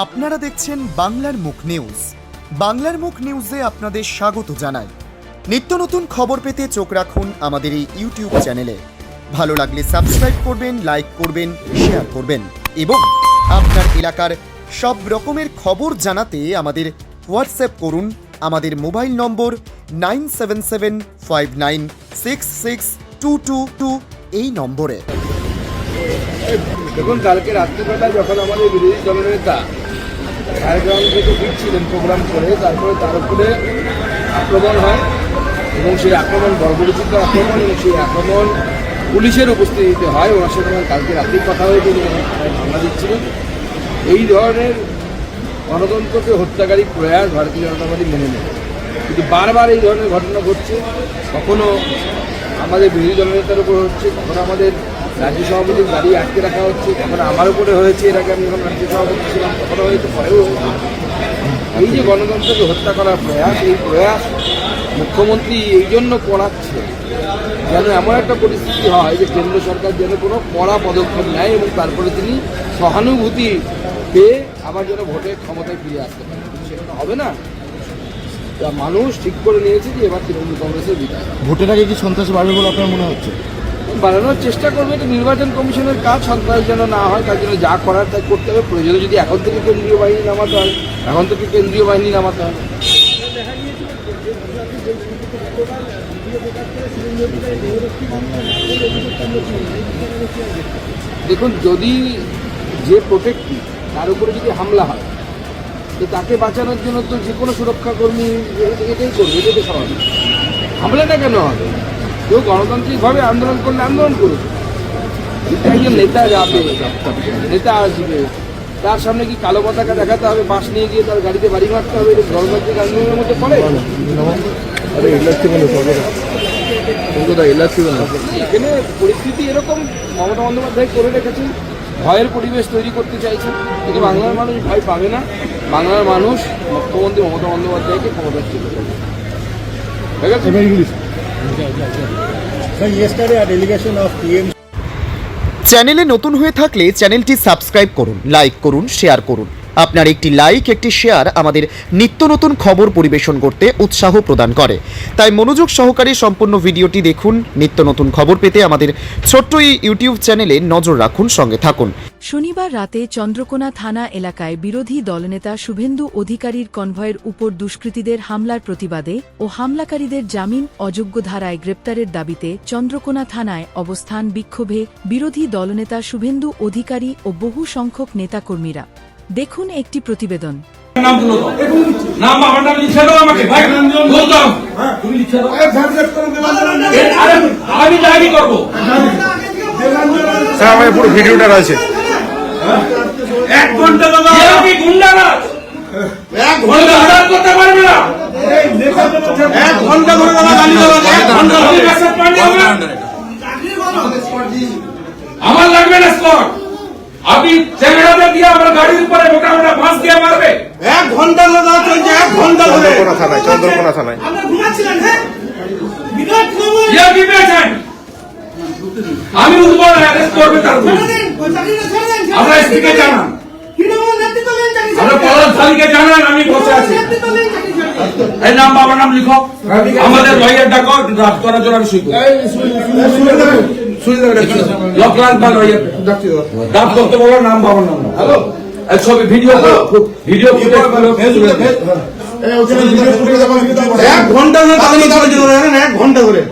আপনারা দেখছেন বাংলার মুখ নিউজ। বাংলার মুখ নিউজে আপনাদের স্বাগত জানাই। নিত্য নতুন খবর পেতে চোখ রাখুন আমাদের এই ইউটিউব চ্যানেলে। ভালো লাগলে সাবস্ক্রাইব করবেন, লাইক করবেন, শেয়ার করবেন এবং আপনার এলাকার সব রকমের খবর জানাতে আমাদের হোয়াটসঅ্যাপ করুন। আমাদের মোবাইল নম্বর 9775966222 এই নম্বরে। দেখুন, কালকে রাত্রিবেলায় যখন আমাদের বিরোধী দলনেতা ঝাড়গ্রাম থেকে ফিরছিলেন প্রোগ্রাম করে, তারপরে তার উপরে আক্রমণ হয় এবং সেই আক্রমণ বর্বরচিত আক্রমণ এবং সেই আক্রমণ পুলিশের উপস্থিতিতে হয়। ওনার সাথে আমার কালকে রাত্রির কথা হয়েছে, মামলা দিচ্ছিলেন। এই ধরনের গণতন্ত্রকে হত্যাকারী প্রয়াস ভারতীয় জনতা পার্টি মেনে নেয়, কিন্তু বারবার এই ধরনের ঘটনা ঘটছে। কখনো আমাদের বিরোধী দলনেতার উপর হচ্ছে, কখনো আমাদের রাজ্য সভাপতির গাড়ি আটকে রাখা হচ্ছে, কখনো আমার উপরে হয়েছে, এর আগে আমি যখন রাজ্য সভাপতি ছিলাম কখনো হয়তো পরেও হয়েছে। এই যে গণতন্ত্রকে হত্যা করার প্রয়াস, এই প্রয়াস মুখ্যমন্ত্রী এই জন্য করাচ্ছে যেন এমন একটা পরিস্থিতি হয় যে কেন্দ্র সরকার যেন কোনো কড়া পদক্ষেপ নেয় এবং তারপরে তিনি সহানুভূতি পেয়ে আবার যেন ভোটে ক্ষমতায় ফিরে আসতে পারেন। সেটা হবে না। মানুষ ঠিক করে নিয়েছে যে এবার তৃণমূল কংগ্রেসের বিদায়। ভোটের আগে কি সন্ত্রাস বাড়বে বলে আপনার মনে হচ্ছে? বাড়ানোর চেষ্টা করবে, এটা নির্বাচন কমিশনের কাজ। সন্ত্রাস যেন না হয় তার জন্য যা করার তাই করতে হবে। প্রয়োজনে যদি এখন থেকে কেন্দ্রীয় বাহিনী নামাতে হয়, এখন থেকে কেন্দ্রীয় বাহিনী নামাতে হয়। দেখুন, যদি যে প্রোটেক্টিভ তার উপরে যদি হামলা হয় তো তাকে বাঁচানোর জন্য তো যে কোনো সুরক্ষাকর্মী এটাই করবে, এটাই স্বাভাবিক। হামলাটা কেন হবে? কেউ গণতান্ত্রিকভাবে আন্দোলন করলে আন্দোলন করুক। একজন নেতা যাবে, নেতা আসবে, তার সামনে কি কালো পতাকা দেখাতে হবে, বাস নিয়ে গিয়ে তার গাড়িতে বাড়ি মারতে হবে? এটা গণতান্ত্রিক আন্দোলনের মধ্যে পড়ে? এখানে পরিস্থিতি এরকম মমতা বন্দ্যোপাধ্যায় করে রেখেছেন, ভয়ের পরিবেশ তৈরি করতে চাইছেন, কিন্তু বাংলার মানুষ ভয় পাবে না। বাংলার মানুষ মুখ্যমন্ত্রী মমতা বন্দ্যোপাধ্যায়কে ক্ষমতায় তুলে দেবে। চ্যানেলে নতুন হয়ে থাকলে চ্যানেলটি সাবস্ক্রাইব করুন, লাইক করুন, শেয়ার করুন। আপনার একটি লাইক, একটি শেয়ার আমাদের নিত্য নতুন খবর পরিবেশন করতে উৎসাহ প্রদান করে। তাই মনোযোগ সহকারে সম্পূর্ণ ভিডিওটি দেখুন। নিত্য নতুন খবর পেতে আমাদের ছোট্ট এই ইউটিউব চ্যানেলে নজর রাখুন, সঙ্গে থাকুন। শনিবার রাতে চন্দ্রকোনা থানা এলাকায় বিরোধী দলনেতা শুভেন্দু অধিকারীর কনভয়ের উপর দুষ্কৃতীদের হামলার প্রতিবাদে ও হামলাকারীদের জামিন অযোগ্য ধারায় গ্রেপ্তারের দাবিতে চন্দ্রকোনা থানায় অবস্থান বিক্ষোভে বিরোধী দলনেতা শুভেন্দু অধিকারী ও বহু সংখ্যক নেতাকর্মীরা। দেখুন একটি প্রতিবেদন। পুরো ভিডিওটা রয়েছে। এক ঘন্টা করতে পারবে না। এক ঘন্টা ধরে আমার লাগবে না স্পট। আপনি চ্যানেলটা দিয়ে আমার গাড়ির উপরে মোটা মোটা বাঁশ দিয়ে মারবে। এক ঘন্টা ধরে চলছে, এক ঘন্টা ধরে। চন্দ্রকোনা থানায় আমরা ঘুমাচ্ছিলাম। হ্যাঁ, বিরাট খবর। ইয়া কি পেয়েছেন? আমি উদ্বোধন অ্যারেস্ট করবে তার। আমরা এসপিকে জানান, আমরা পলাশ থালিকে জানান আমি বসে আছি। এই নাম, বাবার নাম লিখো, আমাদের লয়ার ডাকো, ড্রাফট করার জন্য আমি শুরু করি। লকলান বা লয়ার ড্রাফট করতে বলো, নাম, বাবার নাম। হ্যালো, ছবি ভিডিও ভিডিও ফুটেজ এক ঘন্টা ধরে তাদের জানেন, এক ঘন্টা ধরে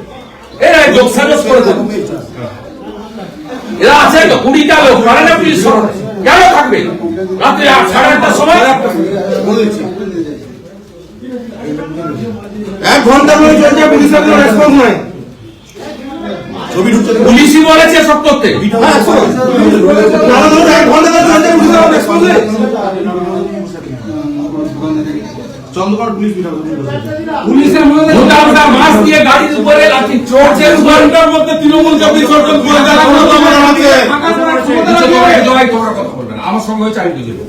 এরা যোগ সাজস করে দেবে। এরা আছে তো 20টা লোক, পারে না পুলিশ কেন থাকবে? রাত্রে 8:30টার সময় এক ঘন্টা ধরে চলছে, পুলিশের কোনো রেসপন্স নাই। পুলিশই বলেছে সব করতে। এক ঘন্টা ধরে চলছে, পুলিশের রেসপন্স নেই। পুলিশের মধ্যে মোটা মাছ দিয়ে গাড়ির উপরে লাঠি চড়ছে। ঘন্টার মধ্যে তৃণমূলকে বিসর্জন করে দেওয়া হলো। আমার সঙ্গে হয়েছে, আমি বুঝবো।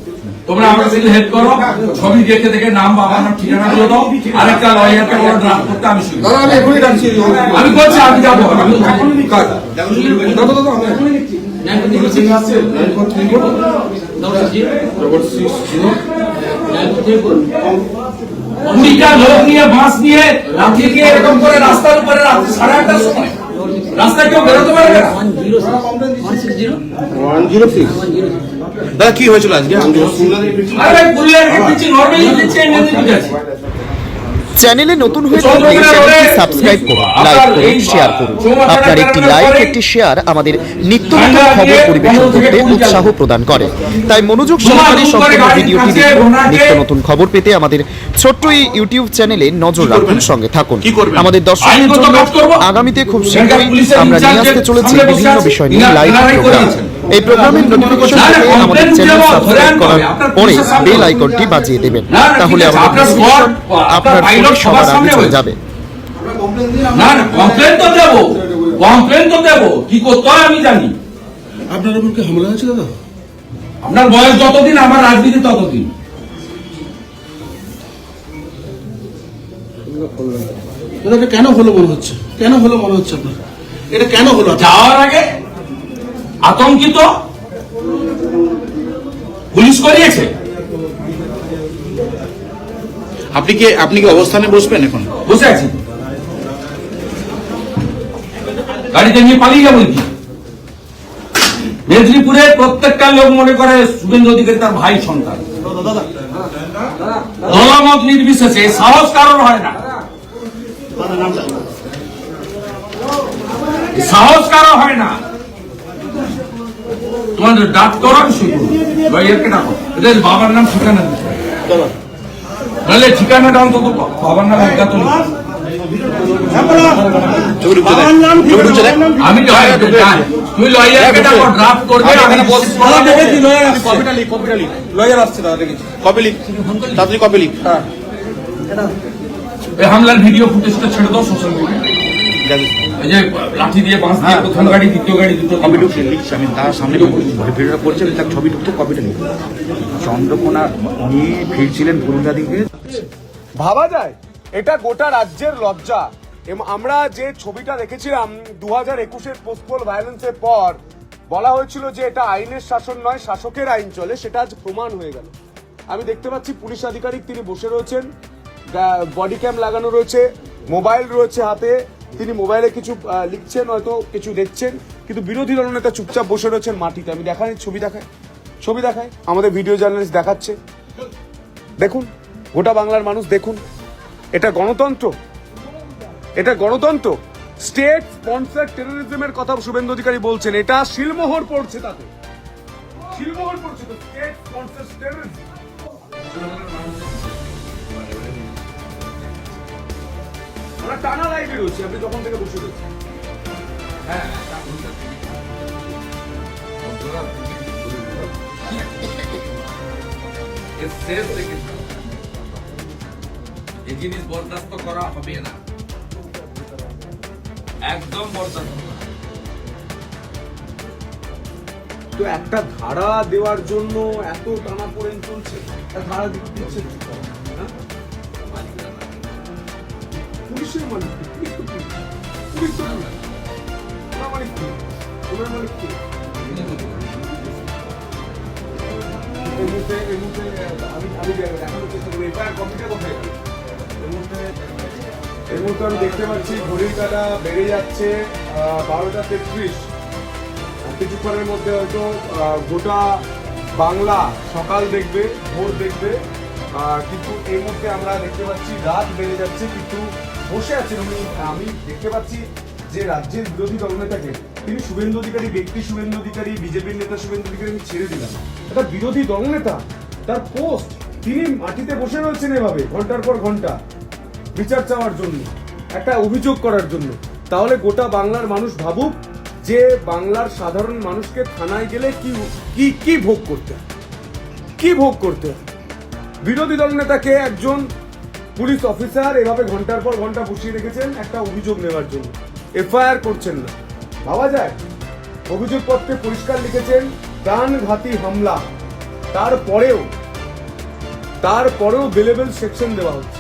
তোমরা আমার সাথে হেল্প করো, ছবি দেখে দেখে নাম, বাবার নাম, ঠিকানা দিয়ে দাও। আরেকটা লয়ারকে ড্রাফট করতে আমি শুরু। আমি এখনই ডাকছি, আমি করছি, আমি যাবো। আমি কুড়িটা লোক নিয়ে বাস নিয়ে রাত্রিকে এরকম করে রাস্তার উপরে রাত্রি 8:30টার সময় রাস্তায় কেউ বেরোতে পারবে না। 106 দাদা কি হয়েছিল আজকে? আরে ভাই পুরুলিয়ার কিছু নরমালি দিচ্ছে এমনি ঠিক আছে। চ্যানেলে নতুন হয়ে থাকলে চ্যানেলটি সাবস্ক্রাইব করুন, লাইক করুন, শেয়ার করুন। আপনার একটি লাইক, একটি শেয়ার আমাদের নিত্য নতুন খবর পরিবেশন করতে উৎসাহ প্রদান করে। তাই মনোযোগ সহকারে সম্পূর্ণ ভিডিওটি দেখুন। নিত্য নতুন খবর পেতে আমাদের ছোট্ট এই ইউটিউব চ্যানেলে নজর রাখুন, সঙ্গে থাকুন। আমাদের দর্শকদের জন্য আগামীতে খুব শীঘ্রই আমরা নিয়ে আসতে চলেছি বিভিন্ন বিষয় নিয়ে লাইভ প্রোগ্রাম। এই প্রোগ্রামের নোটিফিকেশন পেতে আমাদের চ্যানেল সাবস্ক্রাইব করার পরে বেল আইকনটি বাজিয়ে দেবেন, তাহলে আমাদের নোটিফিকেশন আপনার ফোনে সবার আগে চলে যাবে। না না কমপ্লেন তো দেবো কি করতে হয় আমি জানি। আপনার উপর কি হামলা হয়েছে দাদা? আপনার বয়স যতদিন আমার রাজনীতি ততদিন। দাদা এটা কেন হলো মনে হচ্ছে? কেন হলো মনে হচ্ছে আপনার? এটা কেন হলো? যাওয়ার আগে আতঙ্কিত পুলিশ করিয়েছে। আপনি কি অবস্থানে বসবেন এখন? বসে আছি, গাড়িতে নিয়ে পালিয়ে যাবো কি? মেদিনীপুরে প্রত্যেকটা লোক মনে করে শুভেন্দু অধিকারী তার ভাই সন্তান। দলমত নির্বিশেষে সাহস কারণ হয় না, সাহস কারো হয় না। তোমাদের ডাক করো আমি শুরু লয়ারকে ডাকো, এদের বাবার নাম ঠিকানা দিতে নাহলে ঠিকানাটা অন্তত বাবার নাম অজ্ঞাত লিখো। আমি তুই লয়ারকে ডাকো, ড্রাফট করবে। লয়ার আসছে দাদা, দেখেছি। কপি লিখ তাড়াতাড়ি, কপি লিখ। এই হামলার ভিডিও ফুটেজটা ছেড়ে দাও সোশ্যাল মিডিয়ায়। এই যে লাঠি দিয়ে বাঁশ দিয়ে প্রথম গাড়ি, দ্বিতীয় গাড়ি, দুটো কপি ঢুকছে লিখছি আমি, তার সামনে ভিডিওটা করছেন, তার ছবি ঢুকতো, কপিটা লিখ। চন্দ্রকোনা উনি ফিরছিলেন পুরুলিয়া দিকে। ভাবা যায় এটা গোটা রাজ্যের লজ্জা। এবং আমরা যে ছবিটা দেখেছিলাম 2021-এর পোস্টপোল ভায়োলেন্সের পর বলা হয়েছিল যে এটা আইনের শাসন নয়, শাসকের আইন চলে, সেটা আজ প্রমাণ হয়ে গেল। আমি দেখতে পাচ্ছি পুলিশ আধিকারিক তিনি বসে রয়েছেন, বডি ক্যাম লাগানো রয়েছে, মোবাইল রয়েছে হাতে, তিনি মোবাইলে কিছু লিখছেন, হয়তো কিছু দেখছেন, কিন্তু বিরোধী দলনেতা চুপচাপ বসে রয়েছেন মাটিতে। আমি দেখাই, ছবি দেখায় আমাদের ভিডিও জার্নালিস্ট দেখাচ্ছে। দেখুন গোটা বাংলার মানুষ দেখুন, এটা গণতন্ত্র, এটা গণতন্ত্র। স্টেট স্পন্সর টেরোরিজমের কথা শুভেন্দু অধিকারী বলছেন, এটা শিলমোহর পড়ছে, তাতে শিলমোহর পড়ছে তো স্টেট স্পন্সর টেরোরিজম। আমরা টানা লাইভে রয়েছি, আপনি যখন থেকে বসে রয়েছেন। হ্যাঁ শেষ থেকে এই জিনিস বরদাস্ত করা হবে না, একদম বরদাস্ত করা। তো একটা ধারা দেওয়ার জন্য এত টানাপোড়েন চলছে, একটা ধারা দিচ্ছে পুলিশের মালিক, পুলিশ তো ওনার মালিক কি? ওনার মালিক কি? এই মুহূর্তে আমি দেখানোর চেষ্টা করি এফআইআর কপিটা কোথায় গেল। এই মুহূর্তে আমি দেখতে পাচ্ছি ঘড়ির কাঁটা বেড়ে যাচ্ছে 12:33। কিছুক্ষণের মধ্যে হয়তো গোটা বাংলা সকাল দেখবে, ভোর দেখবে, কিন্তু এই মুহূর্তে আমরা দেখতে পাচ্ছি রাত বেড়ে যাচ্ছে, কিন্তু বসে আছেন উনি। আমি দেখতে পাচ্ছি যে রাজ্যের বিরোধী দলনেতাকে, তিনি শুভেন্দু অধিকারী, ব্যক্তি শুভেন্দু অধিকারী, বিজেপির নেতা শুভেন্দু অধিকারী আমি ছেড়ে দিলাম, একটা বিরোধী দলনেতা, তার পোস্ট, তিনি মাটিতে বসে রয়েছেন এভাবে ঘন্টার পর ঘন্টা বিচার চাওয়ার জন্য, একটা অভিযোগ করার জন্য। তাহলে গোটা বাংলার মানুষ ভাবুক যে বাংলার সাধারণ মানুষকে থানায় গেলে কি ভোগ করতে হয়, কি ভোগ করতে হয়। বিরোধী দলনেতাকে একজন পুলিশ অফিসার এভাবে ঘন্টার পর ঘন্টা বসিয়ে রেখেছেন একটা অভিযোগ নেওয়ার জন্য, এফআইআর করছেন না। ভাবা যায়, অভিযোগপত্রে পরিষ্কার লিখেছেন প্রাণঘাতী হামলা, তারপরেও বেলেবেল সেকশন দেওয়া হচ্ছে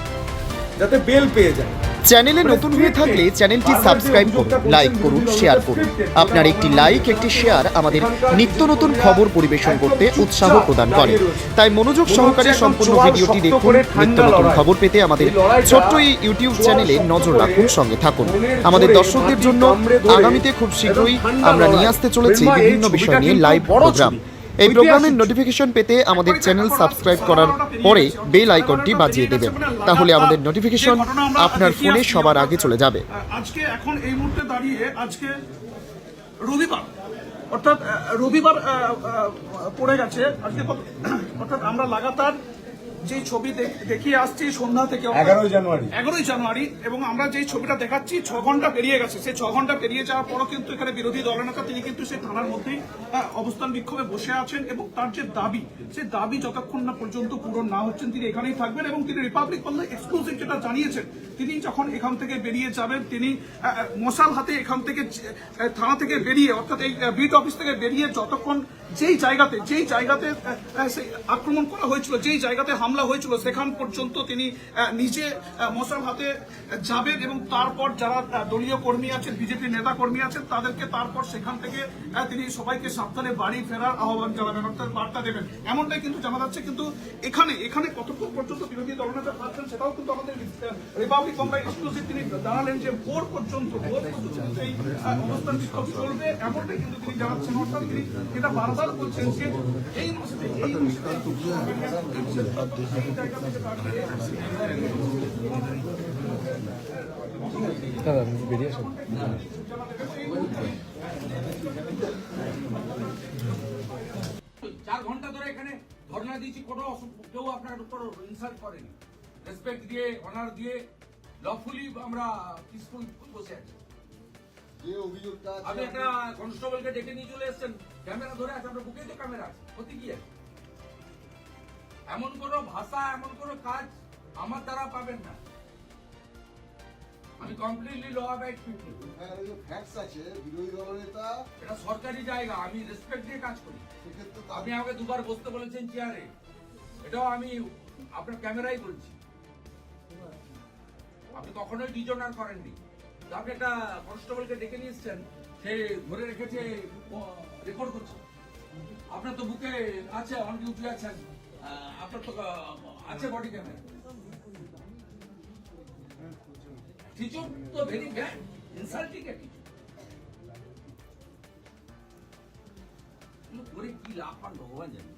যাতে বেল পেয়ে যায়। চ্যানেলে নতুন হয়ে থাকলে চ্যানেলটি সাবস্ক্রাইব করুন, লাইক করুন, শেয়ার করুন। আপনার একটি লাইক, একটি শেয়ার আমাদের নিত্য নতুন খবর পরিবেশন করতে উৎসাহ প্রদান করে। তাই মনোযোগ সহকারে সম্পূর্ণ ভিডিওটি দেখুন। নিত্য নতুন খবর পেতে আমাদের ছোট্ট এই ইউটিউব চ্যানেলে নজর রাখুন, সঙ্গে থাকুন। আমাদের দর্শকদের জন্য আগামীতে খুব শীঘ্রই আমরা নিয়ে আসতে চলেছি বিভিন্ন বিষয় নিয়ে লাইভ প্রোগ্রাম। এই প্রোগ্রামের নোটিফিকেশন পেতে আমাদের চ্যানেল সাবস্ক্রাইব করার পরে বেল আইকনটি বাজিয়ে দেবেন, তাহলে আমাদের নোটিফিকেশন আপনার ফোনে সবার আগে চলে যাবে। আজকে এখন এই মুহূর্তে দাঁড়িয়ে আজকে রবিবার, অর্থাৎ রবিবার পড়ে গেছে আজকে, অর্থাৎ আমরা লাগাতার যে ছবি দেখিয়ে আসছি সন্ধ্যা থেকে 11ই জানুয়ারি এবং আমরা যে ছবিটা দেখাচ্ছি 6 ঘন্টা পেরিয়ে গেছে। সেই 6 ঘন্টা পেরিয়ে যাওয়ার পরও কিন্তু এখানে বিরোধী দলনেতা তিনি কিন্তু সেই থানার মধ্যেই অবস্থান বিক্ষোভে বসে আছেন এবং তার যে দাবি, সেই দাবি যতক্ষণ না পর্যন্ত পূরণ না হচ্ছেন তিনি এখানেই থাকবেন। এবং তিনি রিপাবলিক বাংলা এক্সক্লুসিভ যেটা জানিয়েছেন, তিনি যখন এখান থেকে বেরিয়ে যাবেন তিনি মশাল হাতে এখান থেকে থানা থেকে বেরিয়ে, অর্থাৎ এই বিট অফিস থেকে বেরিয়ে যতক্ষণ যেই জায়গাতে আক্রমণ করা হয়েছিল, যেই জায়গাতে হামলা হয়েছিল সেখান পর্যন্ত তিনি নিজে মশাল হাতে যাবেন এবং তারপর যারা দলীয় কর্মী আছেন, বিজেপি নেতা কর্মী আছেন, তাদেরকে তারপর সেখান থেকে তিনি সবাইকে সাবধানে বাড়ি ফেরার আহ্বান জানাবেন, অর্থাৎ বার্তা দেবেন, এমনটাই কিন্তু জানা যাচ্ছে। কিন্তু এখানে কতক্ষণ পর্যন্ত বিরোধী দলনেতা থাকছেন সেটাও কিন্তু আমাদের রিপাবলিক বাংলা এক্সক্লুসিভ তিনি জানালেন যে ভোর পর্যন্ত এই অবস্থান বিক্ষোভ চলবে, এমনটাই কিন্তু তিনি জানাচ্ছেন। অর্থাৎ তিনি এটা বারবার বলছেন যে এই মাসে চার ঘন্টা ধরে এখানে ধর্ণা দিয়েছি, কোনো কেউ আপনার উপর ইনসাল্ট করেনি, রেসপেক্ট দিয়ে, অনার দিয়ে লফুলি আমরা পিসফুল বসে আছি। আপনি একটা কনস্টেবলকে ডেকে নিয়ে চলে এসছেন, ক্যামেরা ধরে আছে, আপনার বুকে তো ক্যামেরা আছে, ক্ষতি কি আছে? এমন কোনো ভাষা, এমন কোনো কাজ আমার দ্বারা পাবেন না। আমি কমপ্লিটলি ল অ্যাবাইড পিপল। এটা সরকারি জায়গা, আমি রেসপেক্ট দিয়ে কাজ করি। আপনি আমাকে দুবার বসতে বলেছেন চেয়ারে, এটাও আমি আপনার ক্যামেরাই বলছি। আপনি কখনোই ডিজনার করেননি। আপনি একটা কনস্টেবলকে ডেকে নিয়ে এসছেন, সে ধরে রেখেছে, রেকর্ড করছে। আপনার তো বুকে আছে, অন ডিউটি আছেন, আপনার তো আছে বডি ক্যামেরা। টিচার তো very bad, insulting a teacher. করে কি লাভ পান ভগবান জানে।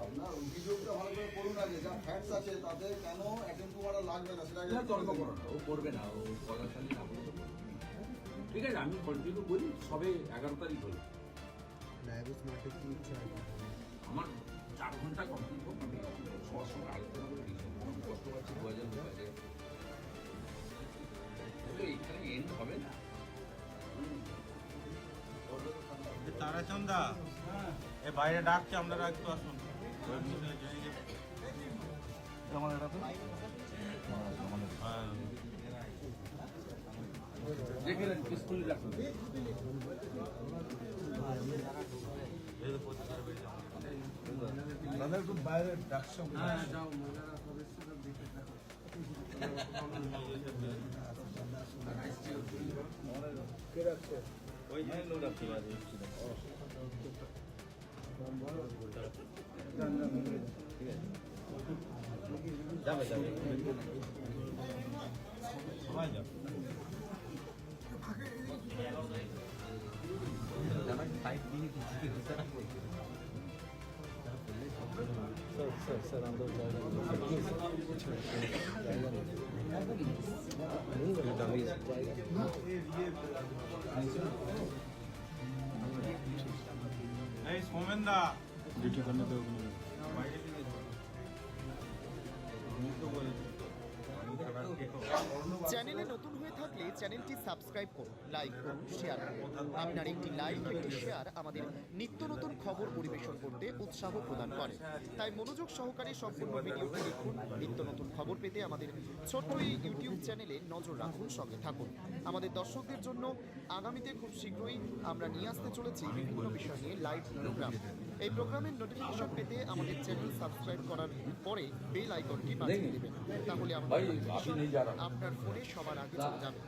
আপনার অভিযোগটা ভালো করে করুন, আগে যা ফ্যাক্টস আছে তাতে কেন অ্যাটেন্ড করা লাগবে না সেটা তর্ক করো না, ও করবে না, ও কথাশালী না বলতে পারবে। ঠিক আছে, আমি কন্টিনিউ করি, সবে 11 তারিখ হলো। আমার 4 ঘন্টা কমপ্লিট হোক, আমি সবার সঙ্গে আলোচনা করে কষ্ট পাচ্ছি 2000 টাকা। এখানে এন্ড হবে না। তারাচন্দা এ বাইরে ডাকছে, আমরা একটু আসুন। দেখে নেন, পিসফুলি রাখুন। তাদের একটু বাইরে ডাকছে। যাও মহিলারা সদস্যরা দেখে থাকো। এই সোমেনদা ডিউটি করতে তো চ্যানেলে নতুন হয়ে থাকলে চ্যানেলটি সাবস্ক্রাইব করুন, লাইক করুন, শেয়ার করুন। আপনার একটি লাইক, একটি শেয়ার আমাদের নিত্য নতুন খবর পরিবেশন করতে উৎসাহ প্রদান করে। তাই মনোযোগ সহকারে সম্পূর্ণ ভিডিওটি দেখুন। নিত্য নতুন খবর পেতে আমাদের ছোট্ট এই ইউটিউব চ্যানেলে নজর রাখুন, সঙ্গে থাকুন। আমাদের দর্শকদের জন্য আগামীতে খুব শীঘ্রই আমরা নিয়ে আসতে চলেছি বিভিন্ন বিষয় নিয়ে লাইভ প্রোগ্রাম। এই প্রোগ্রামের নোটিফিকেশন পেতে আমাদের চ্যানেল সাবস্ক্রাইব করার পরে বেল আইকনটি বাজিয়ে দেবেন, তাহলে আমাদের আপনার ফোনে সবার আগে চলে যাবে।